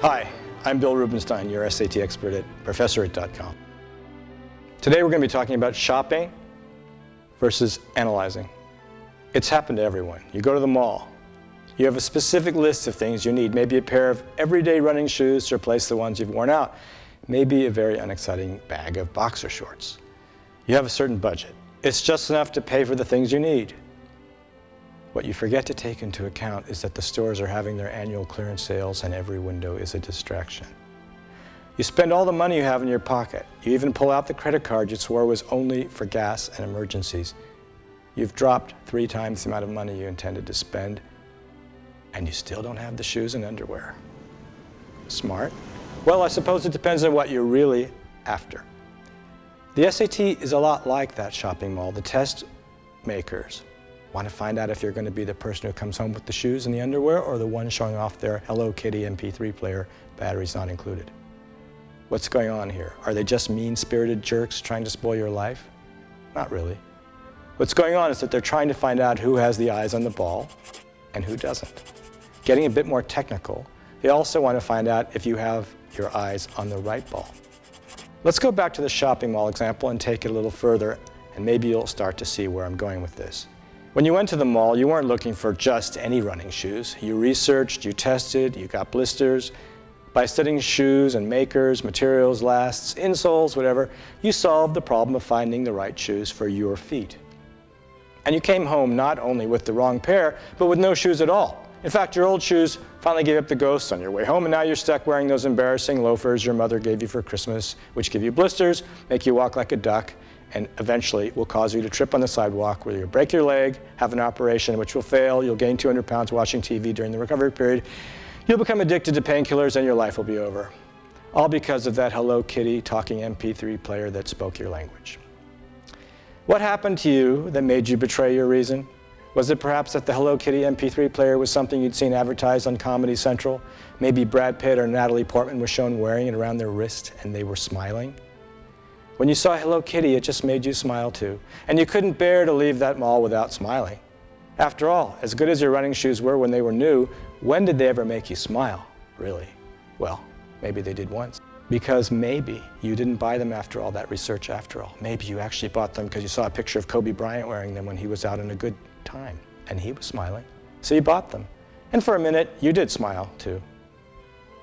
Hi, I'm Bill Rubenstein, your SAT expert at professorit.com. Today we're going to be talking about shopping versus analyzing. It's happened to everyone. You go to the mall. You have a specific list of things you need. Maybe a pair of everyday running shoes to replace the ones you've worn out. Maybe a very unexciting bag of boxer shorts. You have a certain budget. It's just enough to pay for the things you need. What you forget to take into account is that the stores are having their annual clearance sales and every window is a distraction. You spend all the money you have in your pocket. You even pull out the credit card you swore was only for gas and emergencies. You've dropped 3 times the amount of money you intended to spend, and you still don't have the shoes and underwear. Smart? Well, I suppose it depends on what you're really after. The SAT is a lot like that shopping mall. The test makers want to find out if you're going to be the person who comes home with the shoes and the underwear or the one showing off their Hello Kitty MP3 player, batteries not included. What's going on here? Are they just mean-spirited jerks trying to spoil your life? Not really. What's going on is that they're trying to find out who has the eyes on the ball and who doesn't. Getting a bit more technical, they also want to find out if you have your eyes on the right ball. Let's go back to the shopping mall example and take it a little further, and maybe you'll start to see where I'm going with this. When you went to the mall, you weren't looking for just any running shoes. You researched, you tested, you got blisters. By studying shoes and makers, materials, lasts, insoles, whatever, you solved the problem of finding the right shoes for your feet. And you came home not only with the wrong pair, but with no shoes at all. In fact, your old shoes finally gave up the ghost on your way home, and now you're stuck wearing those embarrassing loafers your mother gave you for Christmas, which give you blisters, make you walk like a duck, and eventually will cause you to trip on the sidewalk where you'll break your leg, have an operation which will fail, you'll gain 200 pounds watching TV during the recovery period, you'll become addicted to painkillers, and your life will be over. All because of that Hello Kitty talking MP3 player that spoke your language. What happened to you that made you betray your reason? Was it perhaps that the Hello Kitty MP3 player was something you'd seen advertised on Comedy Central? Maybe Brad Pitt or Natalie Portman was shown wearing it around their wrist and they were smiling? When you saw Hello Kitty, it just made you smile too. And you couldn't bear to leave that mall without smiling. After all, as good as your running shoes were when they were new, when did they ever make you smile, really? Well, maybe they did once. Because maybe you didn't buy them after all that research after all. Maybe you actually bought them because you saw a picture of Kobe Bryant wearing them when he was out in a good time. And he was smiling. So you bought them. And for a minute, you did smile too.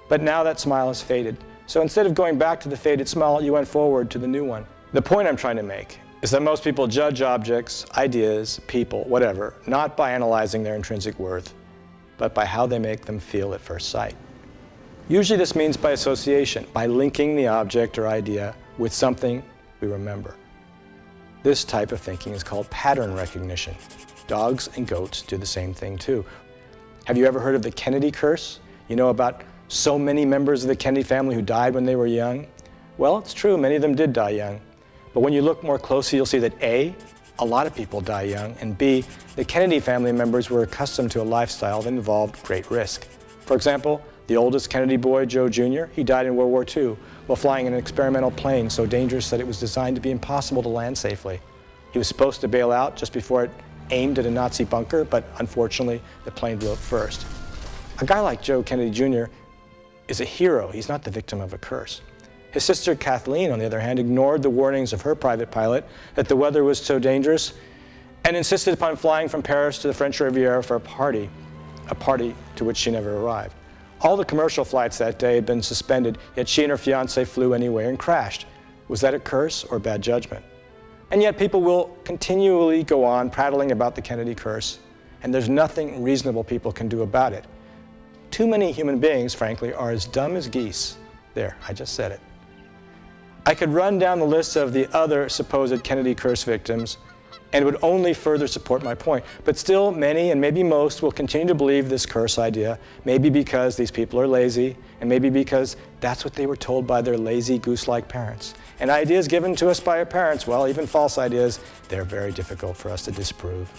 But now that smile has faded. So instead of going back to the faded smile, you went forward to the new one. The point I'm trying to make is that most people judge objects, ideas, people, whatever, not by analyzing their intrinsic worth, but by how they make them feel at first sight. Usually this means by association, by linking the object or idea with something we remember. This type of thinking is called pattern recognition. Dogs and goats do the same thing too. Have you ever heard of the Kennedy curse? You know about so many members of the Kennedy family who died when they were young? Well, it's true, many of them did die young. But when you look more closely, you'll see that A, a lot of people die young, and B, the Kennedy family members were accustomed to a lifestyle that involved great risk. For example, the oldest Kennedy boy, Joe Jr., he died in World War II while flying an experimental plane so dangerous that it was designed to be impossible to land safely. He was supposed to bail out just before it aimed at a Nazi bunker, but unfortunately, the plane blew up first. A guy like Joe Kennedy Jr. is a hero. He's not the victim of a curse. His sister Kathleen, on the other hand, ignored the warnings of her private pilot that the weather was so dangerous and insisted upon flying from Paris to the French Riviera for a party to which she never arrived. All the commercial flights that day had been suspended, yet she and her fiancé flew anyway and crashed. Was that a curse or bad judgment? And yet people will continually go on prattling about the Kennedy curse, and there's nothing reasonable people can do about it. Too many human beings, frankly, are as dumb as geese. There, I just said it. I could run down the list of the other supposed Kennedy curse victims, and it would only further support my point. But still, many, and maybe most, will continue to believe this curse idea, maybe because these people are lazy, and maybe because that's what they were told by their lazy, goose-like parents. And ideas given to us by our parents, well, even false ideas, they're very difficult for us to disprove,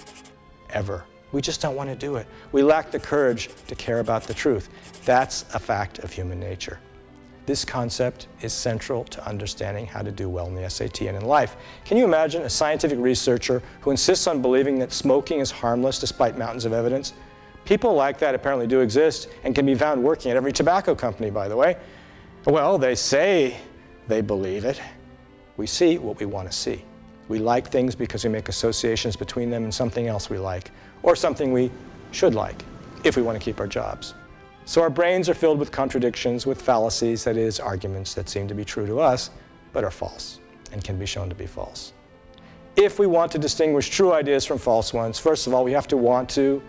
ever. We just don't want to do it. We lack the courage to care about the truth. That's a fact of human nature. This concept is central to understanding how to do well in the SAT and in life. Can you imagine a scientific researcher who insists on believing that smoking is harmless despite mountains of evidence, People like that apparently do exist and can be found working at every tobacco company, by the way. Well, they say they believe it. We see what we want to see. We like things because we make associations between them and something else we like, or something we should like, if we want to keep our jobs. So our brains are filled with contradictions, with fallacies, that is, arguments that seem to be true to us, but are false, and can be shown to be false. If we want to distinguish true ideas from false ones, first of all, we have to want to.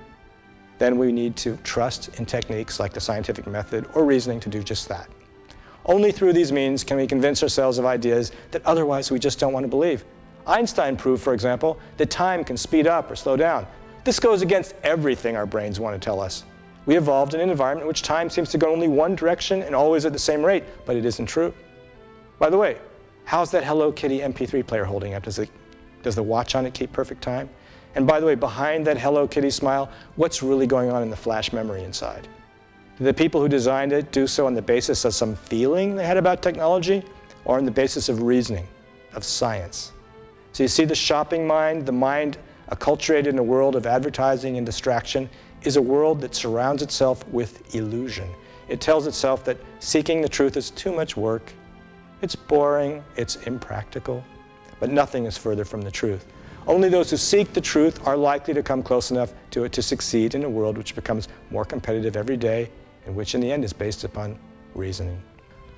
Then we need to trust in techniques like the scientific method or reasoning to do just that. Only through these means can we convince ourselves of ideas that otherwise we just don't want to believe. Einstein proved, for example, that time can speed up or slow down. This goes against everything our brains want to tell us. We evolved in an environment in which time seems to go only one direction and always at the same rate, but it isn't true. By the way, how's that Hello Kitty MP3 player holding up? Does the watch on it keep perfect time? And by the way, behind that Hello Kitty smile, what's really going on in the flash memory inside? Did the people who designed it do so on the basis of some feeling they had about technology, or on the basis of reasoning, of science? So you see, the shopping mind, the mind acculturated in a world of advertising and distraction, is a world that surrounds itself with illusion. It tells itself that seeking the truth is too much work, it's boring, it's impractical, but nothing is further from the truth. Only those who seek the truth are likely to come close enough to it to succeed in a world which becomes more competitive every day, and which in the end is based upon reasoning.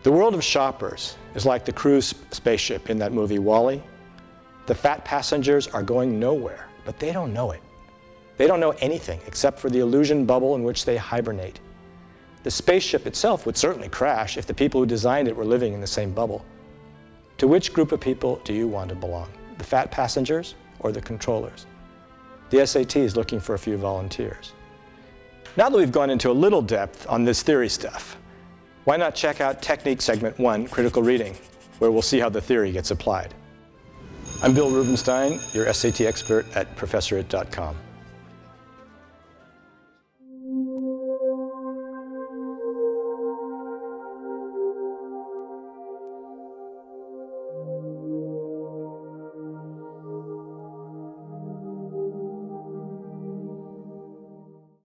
The world of shoppers is like the cruise spaceship in that movie WALL-E. The fat passengers are going nowhere, but they don't know it. They don't know anything except for the illusion bubble in which they hibernate. The spaceship itself would certainly crash if the people who designed it were living in the same bubble. To which group of people do you want to belong? The fat passengers or the controllers? The SAT is looking for a few volunteers. Now that we've gone into a little depth on this theory stuff, why not check out Technique Segment 1, Critical Reading, where we'll see how the theory gets applied. I'm Bill Rubenstein, your SAT expert at ProfessorIt.com.